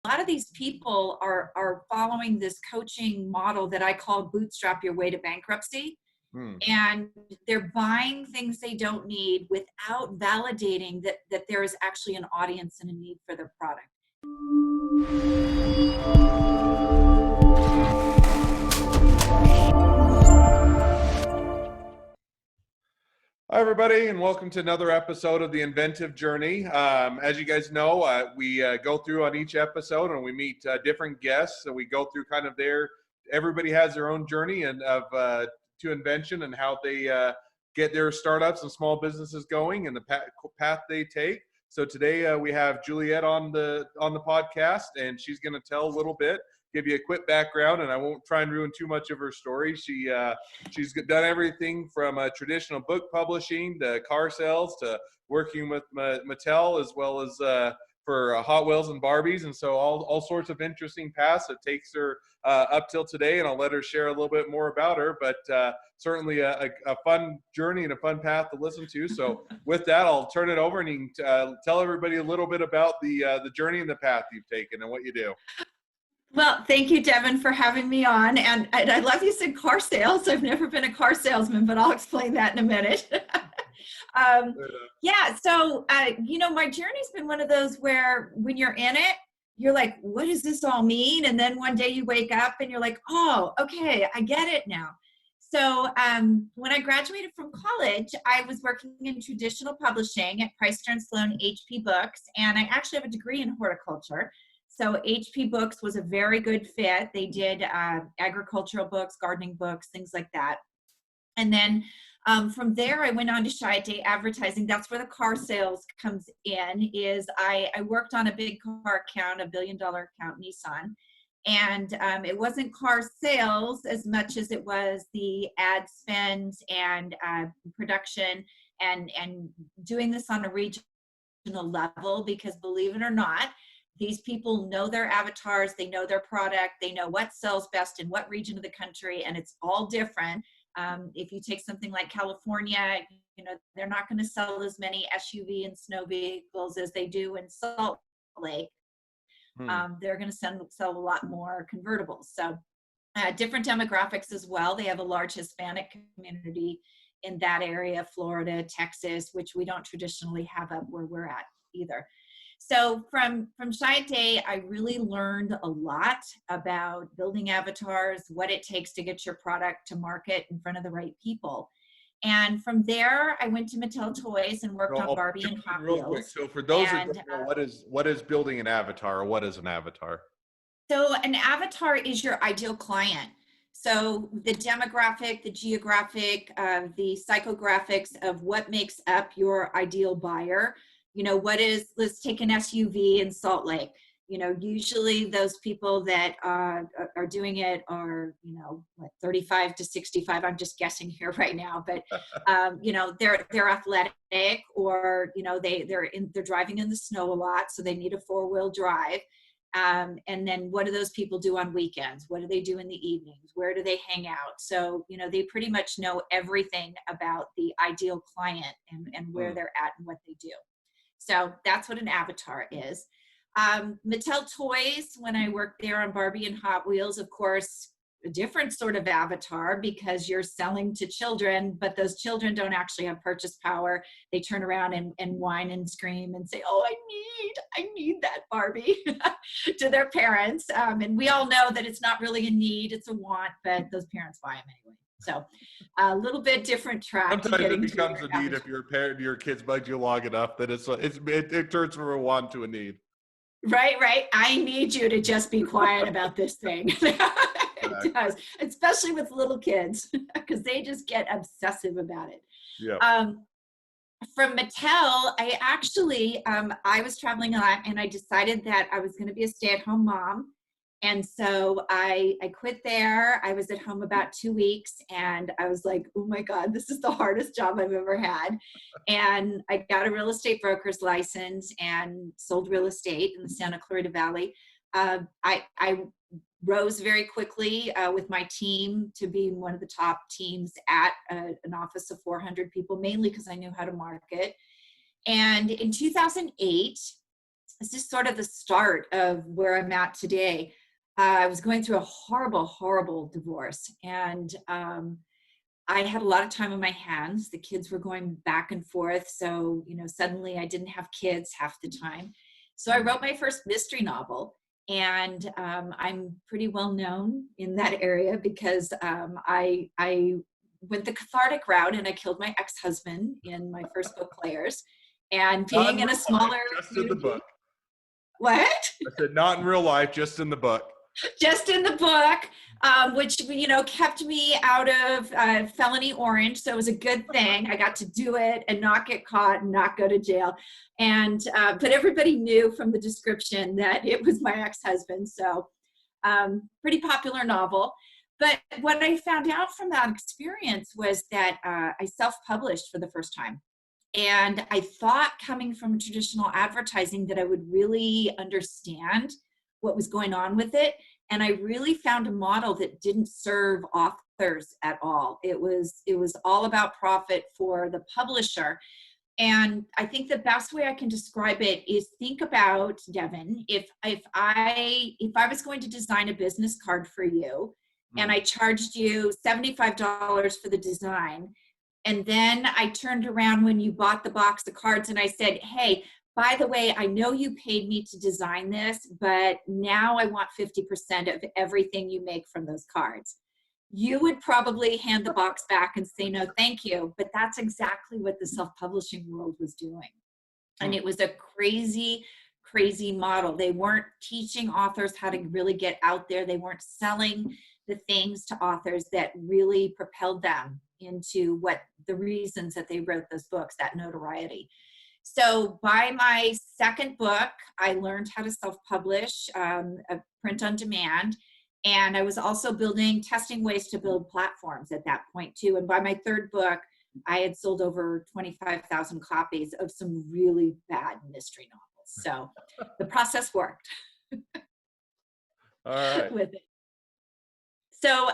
lot of these people are following this coaching model that I call Bootstrap Your Way to Bankruptcy. And they're buying things they don't need without validating that there is actually an audience and a need for their product. Hi, everybody, and welcome to another episode of the Inventive Journey. As you guys know, we go through on each episode and we meet different guests. So we go through kind of everybody has their own journey and to invention and how they get their startups and small businesses going and the path they take. So today we have Juliet on the podcast, and she's going to tell a little bit, give you a quick background, and I won't try and ruin too much of her story. She's done everything from traditional book publishing to car sales to working with Mattel, as well as for Hot Wheels and Barbies, and so all sorts of interesting paths that takes her up till today, and I'll let her share a little bit more about her, but certainly a fun journey and a fun path to listen to. So with that, I'll turn it over, and you can tell everybody a little bit about the journey and the path you've taken and what you do. Well, thank you, Devin, for having me on. And I love you said car sales. I've never been a car salesman, but I'll explain that in a minute. My journey's been one of those where when you're in it, you're like, what does this all mean? And then one day you wake up and you're like, oh, okay, I get it now. So when I graduated from college, I was working in traditional publishing at Price Stern Sloan HP Books, and I actually have a degree in horticulture. So HP Books was a very good fit. They did agricultural books, gardening books, things like that. And then from there, I went on to Juliet Advertising. That's where the car sales comes in. I worked on a big car account, $1 billion account, Nissan. And it wasn't car sales as much as it was the ad spend and production and doing this on a regional level, because believe it or not, these people know their avatars, they know their product, they know what sells best in what region of the country, and it's all different. If you take something like California, they're not going to sell as many SUV and snow vehicles as they do in Salt Lake. They're going to sell a lot more convertibles. So different demographics as well. They have a large Hispanic community in that area, Florida, Texas, which we don't traditionally have up where we're at either. So from Juliet, I really learned a lot about building avatars, what it takes to get your product to market in front of the right people. And from there, I went to Mattel Toys and worked on Barbie and Hot Wheels. Real quick, so for those that don't know, what is building an avatar, or what is an avatar? So an avatar is your ideal client. So the demographic, the geographic, the psychographics of what makes up your ideal buyer. Let's take an SUV in Salt Lake. Usually those people that are doing it are, 35 to 65. I'm just guessing here right now, but, they're athletic, or, they're driving in the snow a lot, so they need a 4-wheel drive. And then what do those people do on weekends? What do they do in the evenings? Where do they hang out? So, they pretty much know everything about the ideal client and where they're at and what they do. So that's what an avatar is. Mattel Toys, when I worked there on Barbie and Hot Wheels, of course, a different sort of avatar, because you're selling to children, but those children don't actually have purchase power. They turn around and whine and scream and say, oh, I need that Barbie to their parents. And we all know that it's not really a need, it's a want, but those parents buy them anyway. So a little bit different track. Sometimes it becomes a need if your kids bug you long enough that it turns from a want to a need. Right. I need you to just be quiet about this thing. It does, especially with little kids, because they just get obsessive about it. Yeah. From Mattel, I actually, I was traveling a lot, and I decided that I was going to be a stay-at-home mom. And so I quit there. I was at home about 2 weeks, and I was like, oh my God, this is the hardest job I've ever had. And I got a real estate broker's license and sold real estate in the Santa Clarita Valley. I rose very quickly with my team to being one of the top teams at an office of 400 people, mainly because I knew how to market. And in 2008, this is sort of the start of where I'm at today. I was going through a horrible, horrible divorce, and I had a lot of time on my hands. The kids were going back and forth. So, suddenly I didn't have kids half the time. So I wrote my first mystery novel. And I'm pretty well known in that area because I went the cathartic route and I killed my ex-husband in my first book, Players. And Not being in in a real life, smaller just in the community. book. What? I said, not in real life, just in the book. Just in the book, which kept me out of felony orange, so it was a good thing. I got to do it and not get caught and not go to jail. And but everybody knew from the description that it was my ex-husband. So pretty popular novel. But what I found out from that experience was that I self-published for the first time. And I thought, coming from traditional advertising, that I would really understand what was going on with it. And I really found a model that didn't serve authors at all. It was all about profit for the publisher. And I think the best way I can describe it is, think about, Devin, if I was going to design a business card for you and I charged you $75 for the design, and then I turned around when you bought the box of cards and I said, hey, by the way, I know you paid me to design this, but now I want 50% of everything you make from those cards. You would probably hand the box back and say, no, thank you. But that's exactly what the self-publishing world was doing. And it was a crazy, crazy model. They weren't teaching authors how to really get out there. They weren't selling the things to authors that really propelled them into what the reasons that they wrote those books, that notoriety. So by my second book, I learned how to self-publish, a print on demand. And I was also testing ways to build platforms at that point too. And by my third book, I had sold over 25,000 copies of some really bad mystery novels. So the process worked. All right. With it. So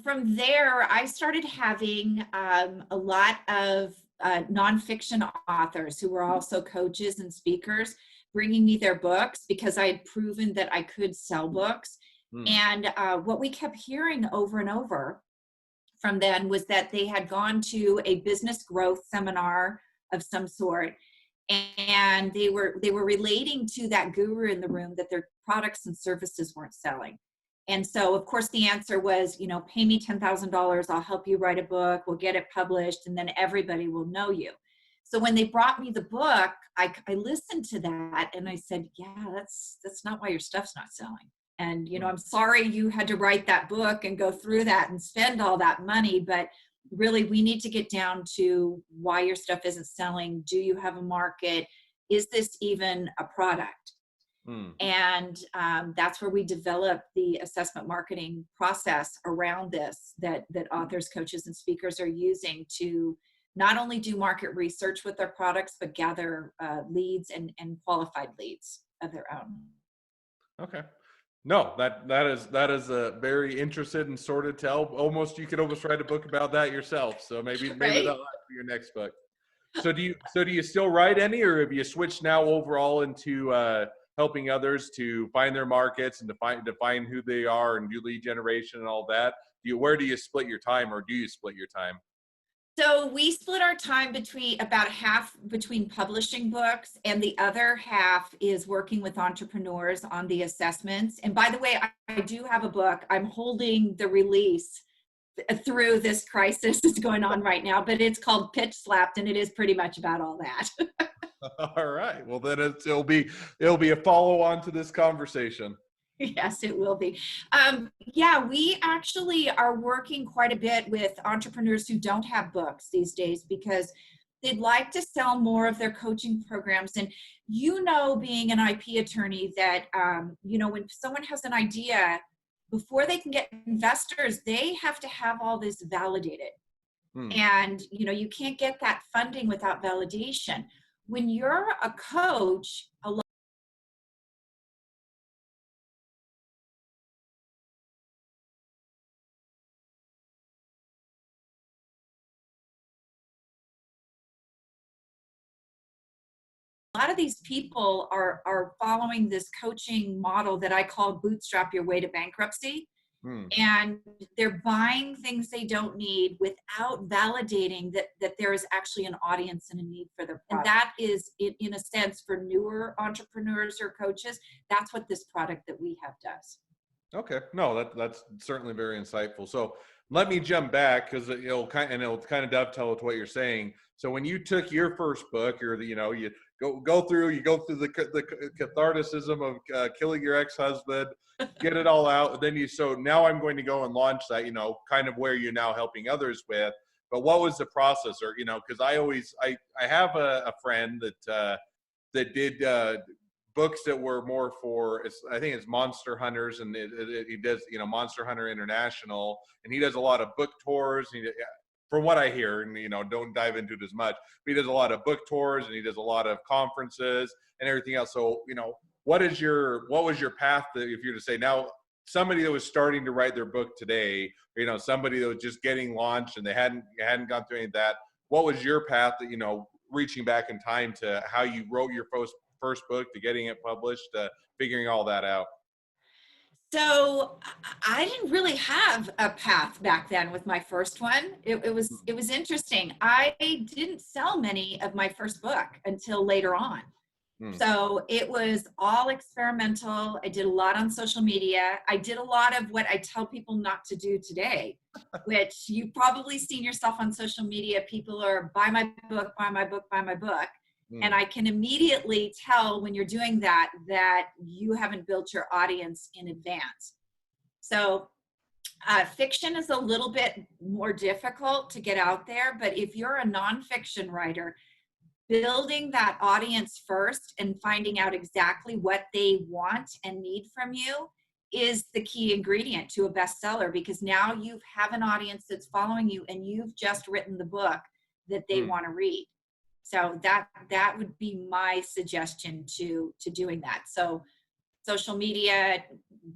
from there, I started having a lot of nonfiction authors who were also coaches and speakers bringing me their books because I had proven that I could sell books. And what we kept hearing over and over from them was that they had gone to a business growth seminar of some sort, and they were relating to that guru in the room that their products and services weren't selling. And so, of course, the answer was, pay me $10,000. I'll help you write a book. We'll get it published, and then everybody will know you. So when they brought me the book, I listened to that, and I said, yeah, that's not why your stuff's not selling. And, I'm sorry you had to write that book and go through that and spend all that money, but really we need to get down to why your stuff isn't selling. Do you have a market? Is this even a product? And that's where we develop the assessment marketing process around this that authors, coaches, and speakers are using to not only do market research with their products, but gather leads and qualified leads of their own. Okay. No, that is a very interested and sordid tell. Almost, you could almost write a book about that yourself. So maybe Right? that'll be your next book. So do you still write any, or have you switched now overall into helping others to find their markets and to find who they are and do lead generation and all that? Where do you split your time, or do you split your time? So we split our time between about half between publishing books, and the other half is working with entrepreneurs on the assessments. And by the way, I do have a book. I'm holding the release through this crisis that's going on right now, but it's called Pitch Slapped, and it is pretty much about all that. All right. Well, then it'll be a follow on to this conversation. Yes, it will be. Yeah, we actually are working quite a bit with entrepreneurs who don't have books these days because they'd like to sell more of their coaching programs. And being an IP attorney, that when someone has an idea, before they can get investors, they have to have all this validated. And you can't get that funding without validation. When you're a coach, a lot lot of these people are following this coaching model that I call Bootstrap Your Way to Bankruptcy. Hmm. And they're buying things they don't need without validating that there is actually an audience and a need for their product. And that is, in a sense, for newer entrepreneurs or coaches, that's what this product that we have does. Okay, no, that's certainly very insightful. So let me jump back because it'll kind of dovetail with what you're saying. So when you took your first book, or you go through the catharticism of killing your ex-husband, get it all out. Then so now I'm going to go and launch that, kind of where you're now helping others with. But what was the process? Or, because I have a friend that did books that were more for, I think it's Monster Hunters, and he does, Monster Hunter International, and he does a lot of book tours. From what I hear, and don't dive into it as much, but he does a lot of book tours and he does a lot of conferences and everything else. So, what was your path that, if you're to say now, somebody that was starting to write their book today, or, somebody that was just getting launched and they hadn't gone through any of that, what was your path that, reaching back in time to how you wrote your first book, to getting it published, figuring all that out? So I didn't really have a path back then with my first one. It was interesting. I didn't sell many of my first book until later on. So it was all experimental. I did a lot on social media. I did a lot of what I tell people not to do today, which you've probably seen yourself on social media. People are, buy my book, buy my book, buy my book. And I can immediately tell when you're doing that you haven't built your audience in advance. So fiction is a little bit more difficult to get out there, but if you're a nonfiction writer, building that audience first and finding out exactly what they want and need from you is the key ingredient to a bestseller, because now you have an audience that's following you and you've just written the book that they want to read. So that would be my suggestion to doing that. So social media,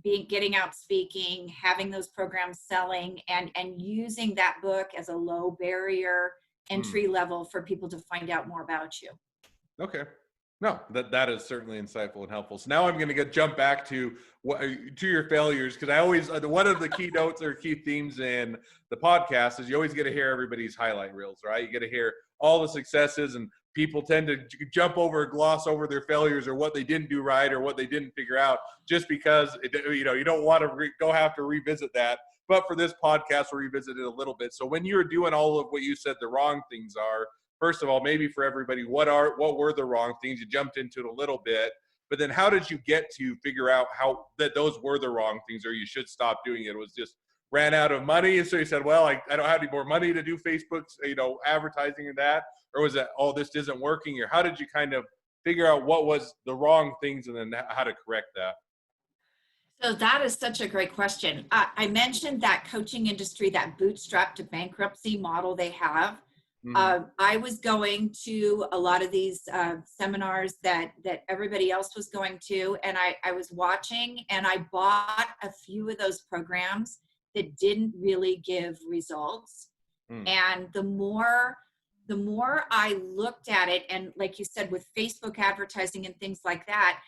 getting out speaking, having those programs selling, and using that book as a low barrier entry level for people to find out more about you. Okay. No, that is certainly insightful and helpful. So now I'm going to jump back to your failures, because I always, one of the keynotes or key themes in the podcast is you always get to hear everybody's highlight reels, right? You get to hear all the successes, and people tend to gloss over their failures or what they didn't do right or what they didn't figure out, just because you don't want to have to revisit that. But for this podcast, we'll revisit it a little bit. So when you're doing all of what you said the wrong things are, first of all, maybe for everybody, what were the wrong things? You jumped into it a little bit, but then how did you get to figure out how that those were the wrong things, or you should stop doing it? It was just ran out of money, and so you said, well, I don't have any more money to do Facebook's, advertising and that, or was it, oh, this isn't working? Or how did you kind of figure out what was the wrong things and then how to correct that? So that is such a great question. I mentioned that coaching industry, that bootstrap to bankruptcy model they have. I was going to a lot of these seminars that everybody else was going to, and I was watching, and I bought a few of those programs that didn't really give results. And the more I looked at it, and like you said, with Facebook advertising and things like that,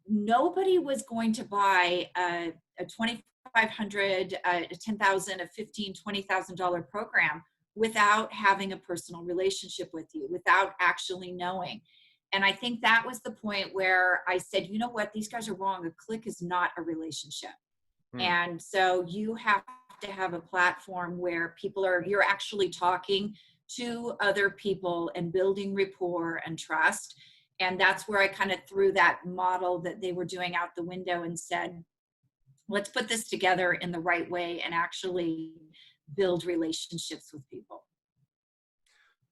nobody was going to buy a $2,500, a $10,000, a $15,000, $20,000 program without having a personal relationship with you, without actually knowing. And I think that was the point where I said, you know what, these guys are wrong. A click is not a relationship. And so you have to have a platform where you're actually talking to other people and building rapport and trust. And that's where I kind of threw that model that they were doing out the window and said, let's put this together in the right way and actually build relationships with people.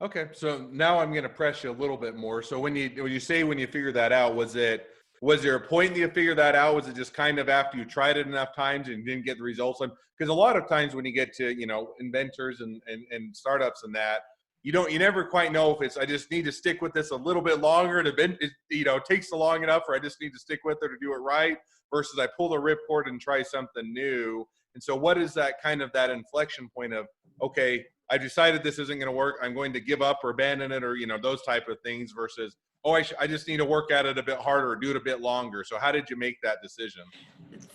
Okay, so now I'm going to press you a little bit more. So when you figured that out, was there a point that you figured that out? Was it just kind of after you tried it enough times and didn't get the results? Because a lot of times when you get to inventors and startups and that, you never quite know if it's, I just need to stick with this a little bit longer, and it takes long enough, or I just need to stick with it or do it right, versus I pull the ripcord and try something new. And so what is that kind of that inflection point of, okay, I decided this isn't going to work, I'm going to give up or abandon it, or those type of things, versus oh, I just need to work at it a bit harder, or do it a bit longer. So how did you make that decision?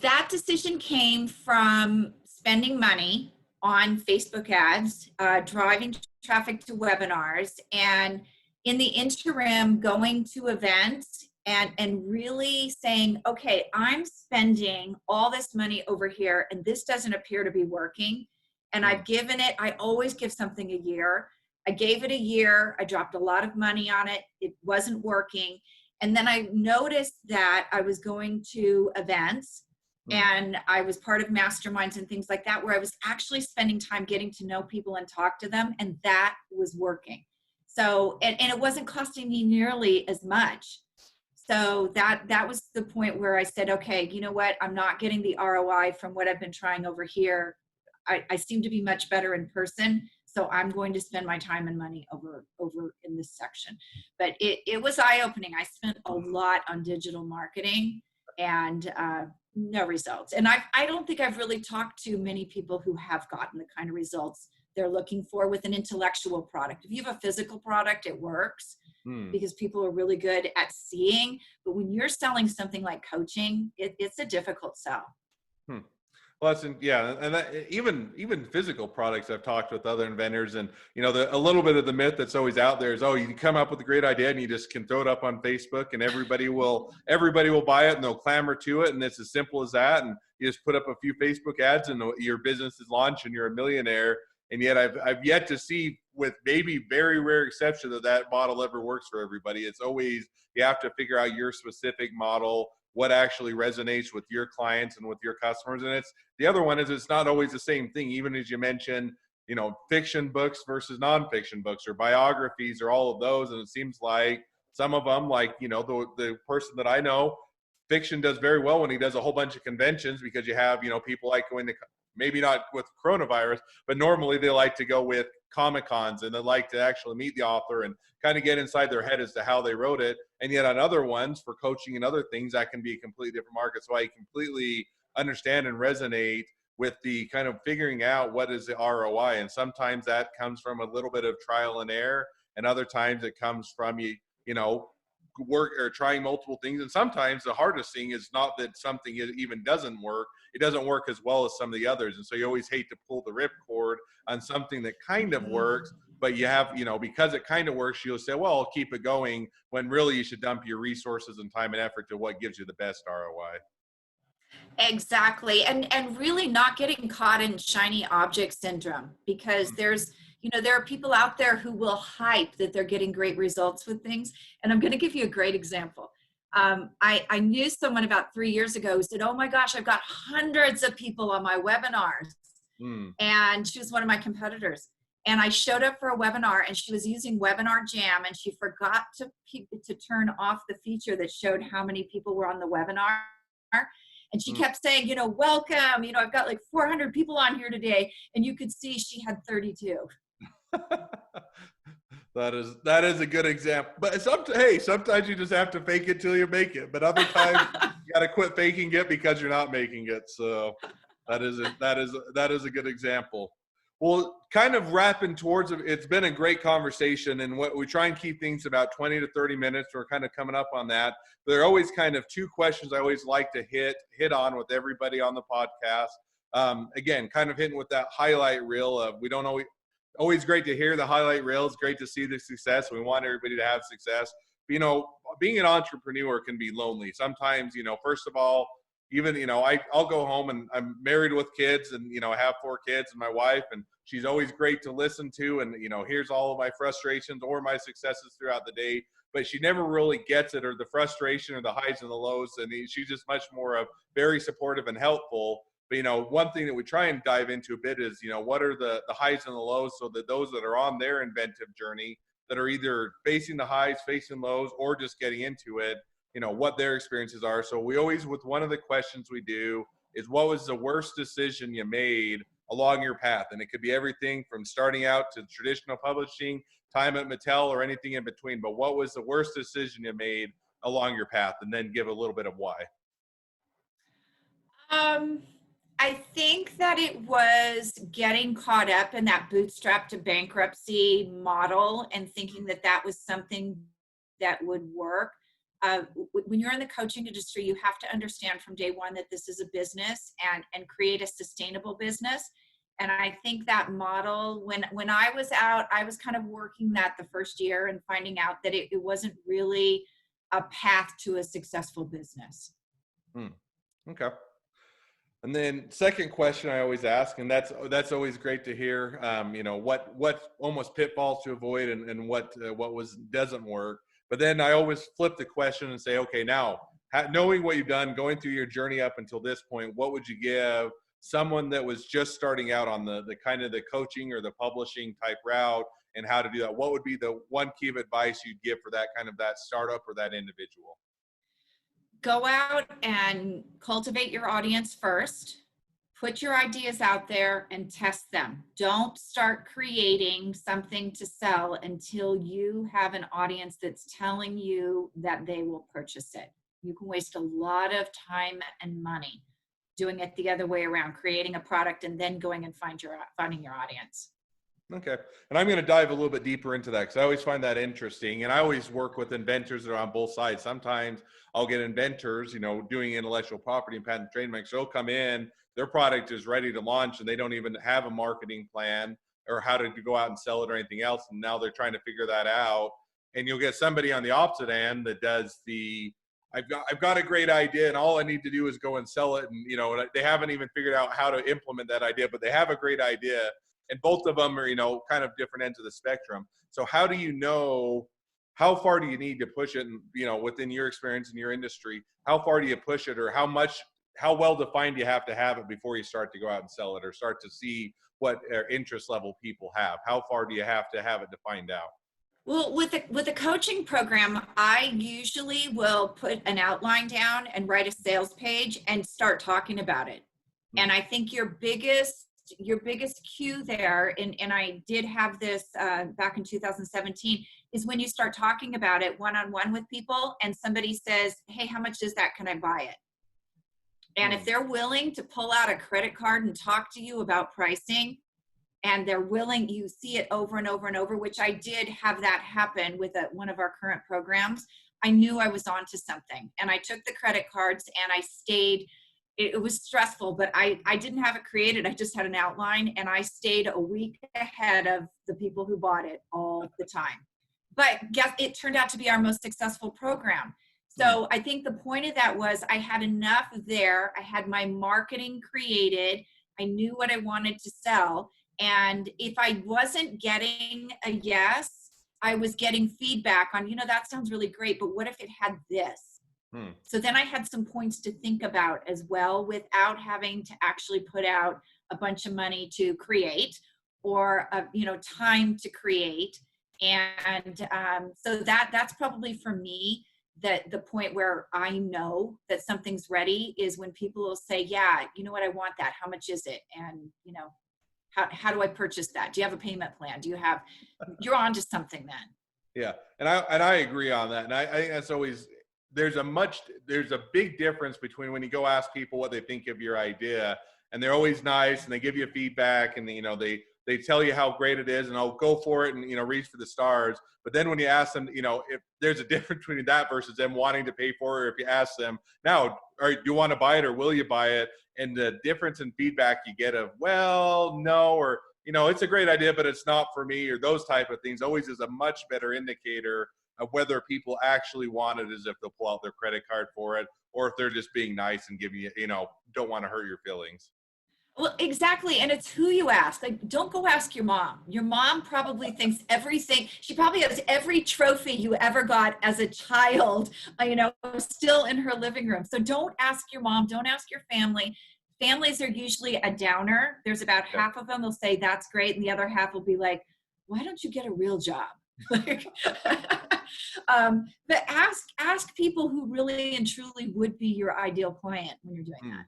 That decision came from spending money on Facebook ads, driving traffic to webinars, and in the interim, going to events and really saying, okay, I'm spending all this money over here, and this doesn't appear to be working. And I've given it, I always give something a year. I gave it a year. I dropped a lot of money on it. It wasn't working. And then I noticed that I was going to events and I was part of masterminds and things like that, where I was actually spending time getting to know people and talk to them. And that was working. So, and it wasn't costing me nearly as much. So that was the point where I said, okay, you know what? I'm not getting the ROI from what I've been trying over here. I seem to be much better in person. So I'm going to spend my time and money over in this section. But it was eye-opening. I spent a lot on digital marketing and no results. And I don't think I've really talked to many people who have gotten the kind of results they're looking for with an intellectual product. If you have a physical product, it works because people are really good at seeing. But when you're selling something like coaching, it's a difficult sell. Well, and that, even physical products. I've talked with other inventors, and a little bit of the myth that's always out there is, oh, you can come up with a great idea and you just can throw it up on Facebook and everybody will buy it and they'll clamor to it, and it's as simple as that. And you just put up a few Facebook ads and your business is launched and you're a millionaire. And yet I've yet to see, with maybe very rare exception, that model ever works for everybody. It's always, you have to figure out your specific model, what actually resonates with your clients and with your customers. And the other one is, it's not always the same thing. Even as you mentioned, fiction books versus nonfiction books, or biographies, or all of those. And it seems like some of them, like, the person that I know, fiction does very well when he does a whole bunch of conventions, because you have, people like going to, maybe not with coronavirus, but normally they like to go with Comic-Cons and they like to actually meet the author and kind of get inside their head as to how they wrote it. And yet on other ones, for coaching and other things, that can be a completely different market. So I completely understand and resonate with the kind of figuring out what is the ROI. And sometimes that comes from a little bit of trial and error, and other times it comes from work or trying multiple things. And sometimes the hardest thing is not that something even doesn't work, it doesn't work as well as some of the others. And so you always hate to pull the ripcord on something that kind of works, but you have, because it kind of works, you'll say, well, I'll keep it going, when really you should dump your resources and time and effort to what gives you the best ROI. Exactly. And really not getting caught in shiny object syndrome, because there are people out there who will hype that they're getting great results with things. And I'm going to give you a great example. I knew someone about 3 years ago who said, oh my gosh, I've got hundreds of people on my webinars. And she was one of my competitors. And I showed up for a webinar and she was using Webinar Jam, and she forgot to turn off the feature that showed how many people were on the webinar. And she kept saying, welcome, I've got like 400 people on here today. And you could see she had 32. That is a good example. But sometimes you just have to fake it till you make it. But other times you got to quit faking it because you're not making it. So that is a good example. Well, kind of wrapping towards it, it's been a great conversation, and what we try and keep things about 20 to 30 minutes. We're kind of coming up on that. There are always kind of two questions I always like to hit on with everybody on the podcast. Again, kind of hitting with that highlight reel of, we don't always great to hear the highlight reel. It's great to see the success. We want everybody to have success. But, being an entrepreneur can be lonely. Sometimes, first of all, even, I'll go home and I'm married with kids, and, I have 4 kids and my wife, and she's always great to listen to. And, here's all of my frustrations or my successes throughout the day, but she never really gets it, or the frustration or the highs and the lows. And she's just much more of very supportive and helpful. But, one thing that we try and dive into a bit is, what are the highs and the lows, so that those that are on their inventive journey, that are either facing the highs, facing lows, or just getting into it, what their experiences are. So we always, with one of the questions we do is, what was the worst decision you made along your path? And it could be everything from starting out to traditional publishing, time at Mattel, or anything in between. But what was the worst decision you made along your path? And then give a little bit of why. I think that it was getting caught up in that bootstrap to bankruptcy model and thinking that that was something that would work. When you're in the coaching industry, you have to understand from day one that this is a business, and create a sustainable business. And I think that model, when I was out, I was kind of working that the first year and finding out that it wasn't really a path to a successful business. Okay. And then second question I always ask, and that's always great to hear, what almost pitfalls to avoid, and what doesn't work. But then I always flip the question and say, okay, now knowing what you've done, going through your journey up until this point, what would you give someone that was just starting out on the kind of the coaching or the publishing type route, and how to do that? What would be the one key of advice you'd give for that startup or that individual? Go out and cultivate your audience first. Put your ideas out there and test them. Don't start creating something to sell until you have an audience that's telling you that they will purchase it. You can waste a lot of time and money doing it the other way around, creating a product and then going and finding your audience. Okay. And I'm going to dive a little bit deeper into that, because I always find that interesting. And I always work with inventors that are on both sides. Sometimes I'll get inventors, doing intellectual property and patent trademarks. They'll come in, their product is ready to launch, and they don't even have a marketing plan or how to go out and sell it or anything else. And now they're trying to figure that out. And you'll get somebody on the opposite end that does I've got a great idea, and all I need to do is go and sell it. And, they haven't even figured out how to implement that idea, but they have a great idea. And both of them are, kind of different ends of the spectrum. So how do you know, how far do you need to push it? And, within your experience in your industry, how far do you push it, or how well defined do you have it before you start to go out and sell it, or start to see what interest level people have? How far do you have it defined out? Well, with a coaching program, I usually will put an outline down and write a sales page and start talking about it. And I think your biggest cue there, and I did have this back in 2017, is when you start talking about it one-on-one with people, and somebody says, hey, how much is that? Can I buy it? And if they're willing to pull out a credit card and talk to you about pricing, and they're willing, you see it over and over and over, which I did have that happen with one of our current programs. I knew I was onto something, and I took the credit cards and I stayed. It was stressful, but I didn't have it created. I just had an outline, and I stayed a week ahead of the people who bought it all the time. But it turned out to be our most successful program. So I think the point of that was I had enough there. I had my marketing created. I knew what I wanted to sell. And if I wasn't getting a yes, I was getting feedback on, that sounds really great, but what if it had this? So then I had some points to think about as well, without having to actually put out a bunch of money to create, or time to create. And so that's probably for me, that the point where I know that something's ready is when people will say, yeah, you know what, I want that. How much is it? And how do I purchase that? Do you have a payment plan? You're on to something then. Yeah. And I agree on that. And I think that's always, there's a big difference between when you go ask people what they think of your idea, and they're always nice and they give you feedback, and they tell you how great it is, and I'll go for it and reach for the stars. But then when you ask them, if there's a difference between that versus them wanting to pay for it, or if you ask them, now, do you want to buy it or will you buy it? And the difference in feedback you get of, well, no, or, it's a great idea, but it's not for me, or those type of things always is a much better indicator of whether people actually want it, as if they'll pull out their credit card for it, or if they're just being nice and giving you, don't want to hurt your feelings. Well, exactly. And it's who you ask. Like, don't go ask your mom. Your mom probably thinks everything. She probably has every trophy you ever got as a child, still in her living room. So don't ask your mom. Don't ask your family. Families are usually a downer. There's about half of them, they'll say, that's great. And the other half will be like, why don't you get a real job? But ask people who really and truly would be your ideal client when you're doing that.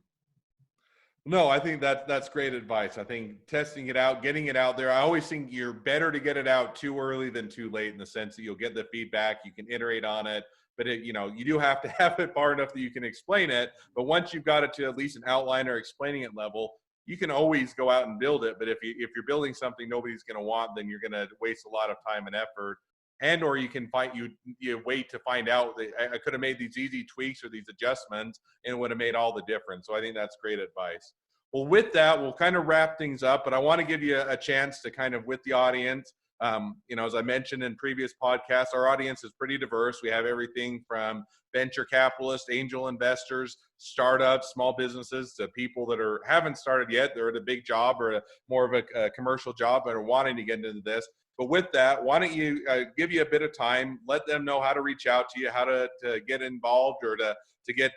No, I think that's great advice. I think testing it out, getting it out there. I always think you're better to get it out too early than too late, in the sense that you'll get the feedback, you can iterate on it, but you do have to have it far enough that you can explain it. But once you've got it to at least an outline or explaining it level, you can always go out and build it. But if you're building something nobody's going to want, then you're going to waste a lot of time and effort. and or you can find you wait to find out that I could have made these easy tweaks or these adjustments and it would have made all the difference. So I think that's great advice. Well, with that, we'll kind of wrap things up, but I want to give you a chance to kind of with the audience. As I mentioned in previous podcasts, our audience is pretty diverse. We have everything from venture capitalists, angel investors, startups, small businesses, to people that haven't started yet. They're at a big job or more of a commercial job but are wanting to get into this. But with that, why don't you give you a bit of time, let them know how to reach out to you, how to get involved or to get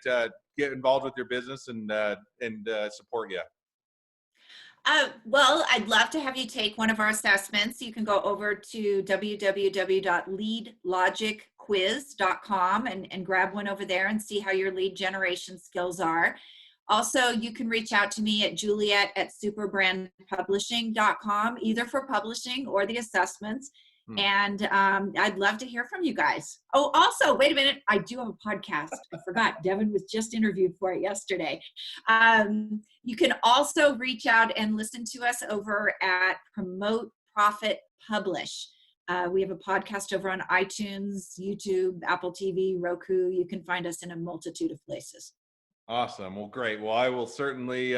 involved with your business and support you. Well, I'd love to have you take one of our assessments. You can go over to www.leadlogicquiz.com and grab one over there and see how your lead generation skills are. Also, you can reach out to me at juliet@superbrandpublishing.com, either for publishing or the assessments. And I'd love to hear from you guys. Oh, also, wait a minute. I do have a podcast. I forgot. Devin was just interviewed for it yesterday. You can also reach out and listen to us over at Promote, Profit, Publish. We have a podcast over on iTunes, YouTube, Apple TV, Roku. You can find us in a multitude of places. Awesome. Well, great. Well, I will certainly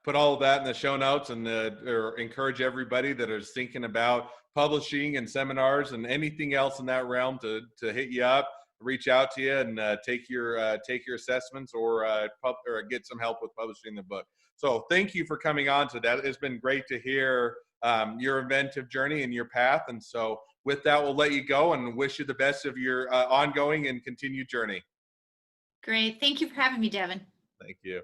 put all of that in the show notes and or encourage everybody that is thinking about publishing and seminars and anything else in that realm to hit you up, reach out to you, and take your assessments or get some help with publishing the book. So thank you for coming on to that. It's been great to hear your inventive journey and your path. And so with that, we'll let you go and wish you the best of your ongoing and continued journey. Great. Thank you for having me, Devin. Thank you.